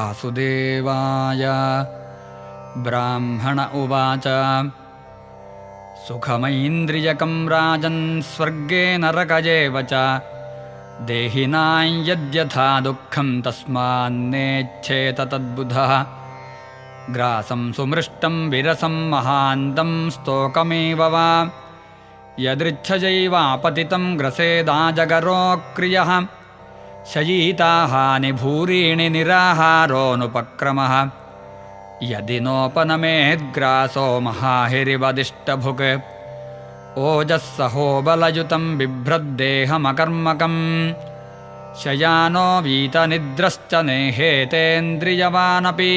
वासुदेवाय। ब्राह्मण उवाच सुखमैन्द्रियकं राजन् स्वर्गे नरकजेव च देहिनां यद्यथा दुःखं तस्मान्नेच्छेत तद्बुधः ग्रासं सुमृष्टं विरसं महान्तं स्तोकमेव वा यदृच्छजैवापतितं ग्रसेदाजगरोक्रियः शयीताहानि भूरीणि निराहारोऽनुपक्रमः यदि नोपनमेद्ग्रासो महाहिरिवदिष्टभुक् ओजःसहो बलयुतं बिभ्रद्देहमकर्मकम् शयानो वीतनिद्रश्च नेहेतेन्द्रियवानपि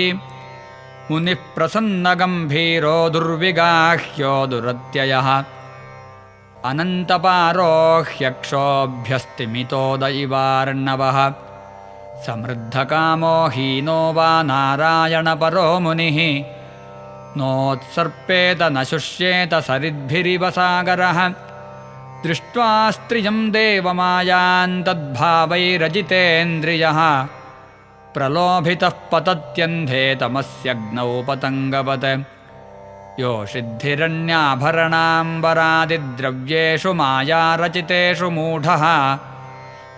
मुनिः प्रसन्नगम्भीरो दुर्विगाह्यो दुरत्ययः अनन्तपारो ह्यक्षोभ्यस्तिमितोदयिवार्णवः समृद्धकामो हीनो वा नारायणपरो मुनिः नोत्सर्पेत न शुष्येत सरिद्भिरिव सागरः दृष्ट्वा स्त्रियं देवमायां तद्भावैरजितेन्द्रियः प्रलोभितः पतत्यन्धे तमस्यग्नौ पतङ्गवत् योषिद्धिरण्याभरणाम्बरादिद्रव्येषु मायारचितेषु मूढः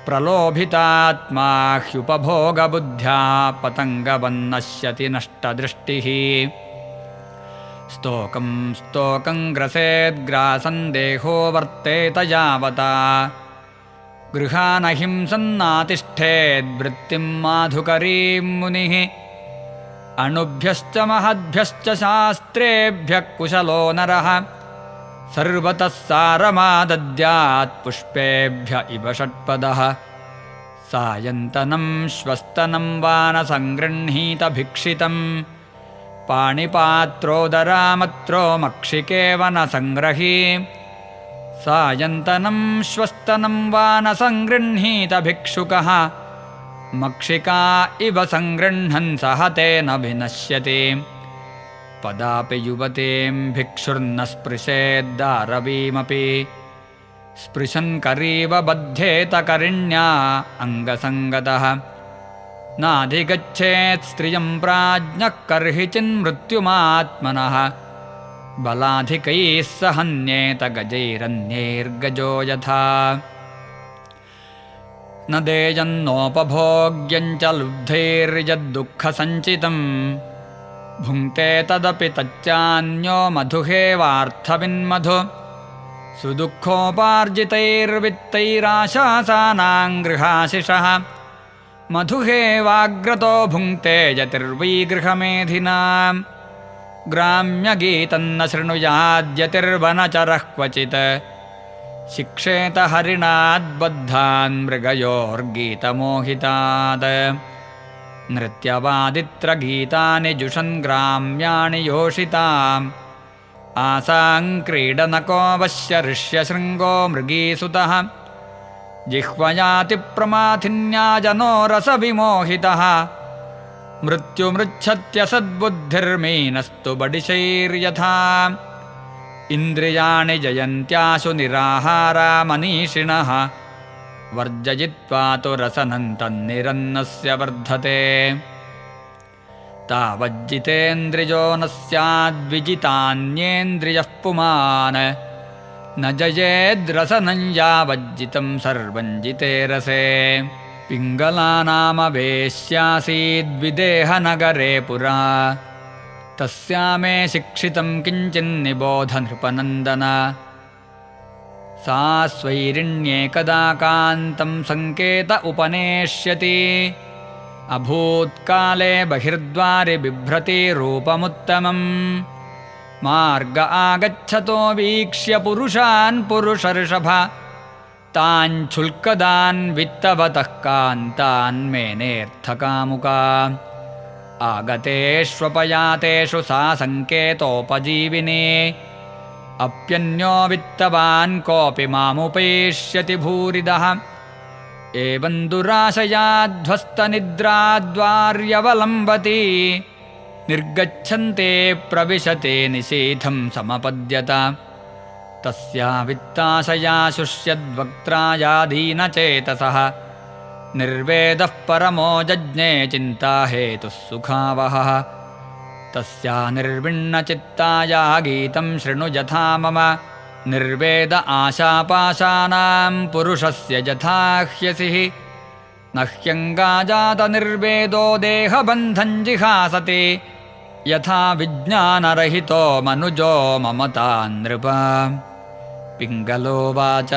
प्रलोभितात्मा ह्युपभोगबुद्ध्या पतङ्गवन्नश्यति नष्टदृष्टिः स्तोकं स्तोकं ग्रसेद्ग्रासं देहो वर्तेत यावता गृहानहिंसन्नातिष्ठेद्वृत्तिं माधुकरीं मुनिः अणुभ्यश्च महद्भ्यश्च शास्त्रेभ्यः कुशलो नरः सर्वतः सारमादद्यात् पुष्पेभ्य इव षट्पदः सायन्तनं श्वस्तनं वा न सङ्गृह्णीत भिक्षितं पाणिपात्रोदरामत्रो मक्षिकेव न सङ्ग्रही सायन्तनं श्वस्तनं वा न सङ्गृह्णीत भिक्षुकः मक्षिका इव सङ्गृह्णन् सह तेन विनश्यति पदापि युवतीं भिक्षुर्न स्पृशेद्दारवीमपि स्पृशन् करीव बध्येत करिण्या अङ्गसङ्गतः नाधिगच्छेत् स्त्रियं प्राज्ञः कर्हि चिन्मृत्युमात्मनः बलाधिकैः स हन्येत गजैरन्यैर्गजो यथा न देयन्नोपभोग्यञ्च लुब्धैर्यद्दुःखसञ्चितं भुङ्क्ते तदपि तच्चान्यो मधुहेवार्थविन्मधु सुदुःखोपार्जितैर्वित्तैराशासानां गृहाशिषः मधुहेवाग्रतो भुङ्क्ते यतिर्वैगृहमेधिनां ग्राम्यगीतं न शृणुयाद्यतिर्वनचरः क्वचित् शिक्षेत हरिणाद्बद्धान् मृगयोर्गीतमोहितात् नृत्यवादित्रगीतानि जुषन् ग्राम्याणि योषिताम् आसां क्रीडनको वश्य ऋष्यशृङ्गो मृगीसुतः जिह्वयातिप्रमाथिन्या जनो रसविमोहितः मृत्युमृच्छत्यसद्बुद्धिर्मीनस्तु बडिशैर्यथा इन्द्रियाणि जयन्त्याशु निराहारा मनीषिणः वर्जयित्वा तु रसनं तन्निरन्नस्य वर्धते तावज्जितेन्द्रियो न स्याद्विजितान्येन्द्रियः पुमान् न जयेद्रसनं यावज्जितं सर्वं जिते रसे पिङ्गलानामवेश्यासीद्विदेहनगरे पुरा तस्या मे शिक्षितं किञ्चिन्निबोध नृपनन्दन सा स्वैरिण्येकदा कान्तं सङ्केत उपनेष्यति अभूत्काले बहिर्द्वारि बिभ्रति रूपमुत्तमम् मार्ग आगच्छतो वीक्ष्य पुरुषान् पुरुषर्षभ तान् शुल्कदान् वित्तवतः कान्तान् मेनेऽर्थकामुका आगतेष्वपयातेषु सा सङ्केतोपजीविनी अप्यन्यो वित्तवान् कोऽपि मामुपैष्यति भूरिदः एवं दुराशयाध्वस्तनिद्राद्वार्यवलम्बति निर्गच्छन्ते प्रविशते निशीथं समपद्यत तस्या वित्ताशया शुष्यद्वक्त्रायाधीनचेतसः निर्वेदः परमो जज्ञे चिन्ताहेतुः सुखावहः तस्या निर्विण्णचित्ताया गीतं शृणु यथा मम निर्वेद आशापाशानां पुरुषस्य यथा ह्यसिः न ह्यङ्गाजातनिर्वेदो देहबन्धं जिहासति यथा विज्ञानरहितो मनुजो ममता नृप पिङ्गलोवाच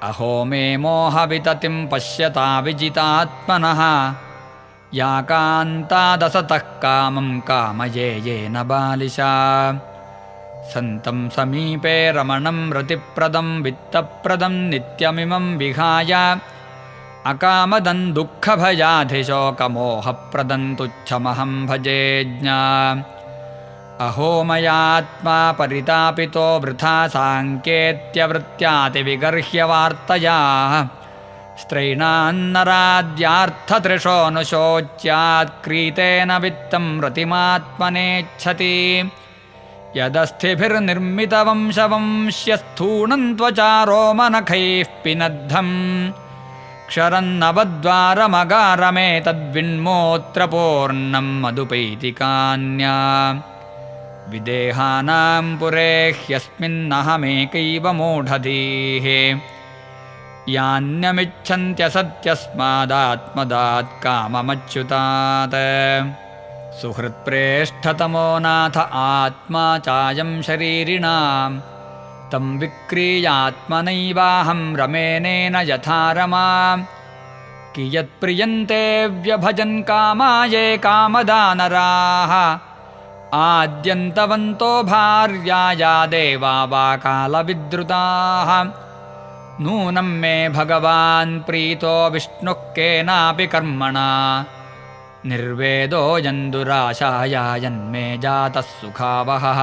अहो मे मोहविततिं पश्यता विजितात्मनः या कान्तादसतः कामं कामये येन बालिशा सन्तं समीपे रमणं रतिप्रदं वित्तप्रदं नित्यमिमं विहाय अकामदं दुःखभयाधिशोकमोहप्रदं तुच्छमहं भजे ज्ञा अहो मयात्मा परितापितो वृथा साङ्केत्यवृत्त्यातिविगर्ह्यवार्तया स्त्रैणान्नराद्यार्थतृशोऽनुशोच्यात्क्रीतेन वित्तं रतिमात्मनेच्छति यदस्थिभिर्निर्मितवंशवंश्यस्थूणं त्वचारोमनखैः पिनद्धम् क्षरन्नवद्वारमगारमेतद्विन्मोत्रपूर्णं मधुपैतिकान्या विदेहानां पुरे ह्यस्मिन्नहमेकैव मूढधीः यान्यमिच्छन्त्यसत्यस्मादात्मदात् काममच्युतात् सुहृत्प्रेष्ठतमो नाथ आत्मा चायं शरीरिणां तं विक्रीयात्मनैवाहं रमेनेन यथा रमा कियत्प्रियन्ते व्यभजन् कामाये कामदानराः आद्यन्तवन्तो भार्याया देवा वा कालविद्रुताः नूनं मे भगवान् प्रीतो विष्णुः केनापि कर्मणा निर्वेदो यन्दुराशाया यन्मे जातः सुखावहः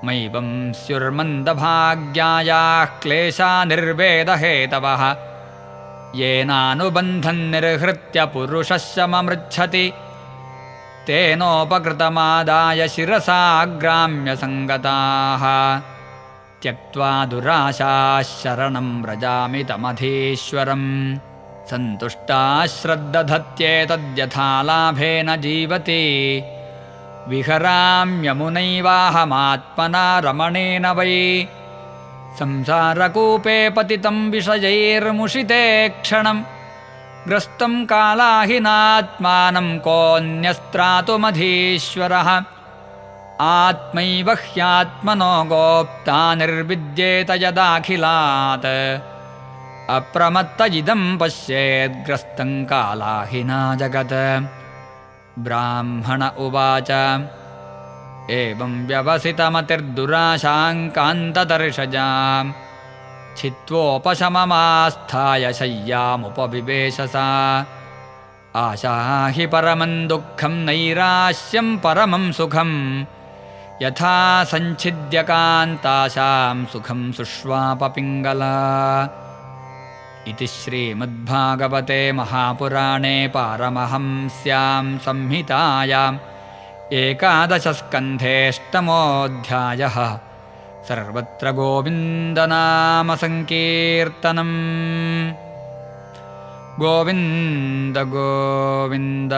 मैवं स्युर्मन्दभाग्यायाः क्लेशा निर्वेदहेतवः येनानुबन्धं निर्हृत्य पुरुषः शममृच्छति तेनोपकृतमादाय शिरसा ग्राम्यसङ्गताः त्यक्त्वा दुराशाः शरणं व्रजामि तमधीश्वरम् सन्तुष्टाः श्रद्दधत्येतद्यथा लाभेन जीवति विहराम्यमुनैवाहमात्मना रमणेन वै संसारकूपे पतितं विषयैर्मुषिते क्षणं ग्रस्तं कालाहिनात्मानं कोऽन्यस्त्रातुमधीश्वरः आत्मैव ह्यात्मनो गोप्ता निर्विद्येत यदाखिलात् अप्रमत्त इदं पश्येद्ग्रस्तं कालाहिना जगत् ब्राह्मण उवाच एवं व्यवसितमतिर्दुराशां कान्तदर्शजां छित्त्वोपशममास्थाय शय्यामुपविवेश सा आशा हि परमं दुःखं नैराश्यं परमं सुखं यथा सञ्छिद्यकान्ताशां सुखं सुष्वापपिङ्गला इति श्रीमद्भागवते महापुराणे पारमहंस्यां संहितायाम् 11स्कन्धेष्टमोऽध्यायः सर्वत्र गोविन्दनामसङ्कीर्तनम् गोविन्द गोविन्द।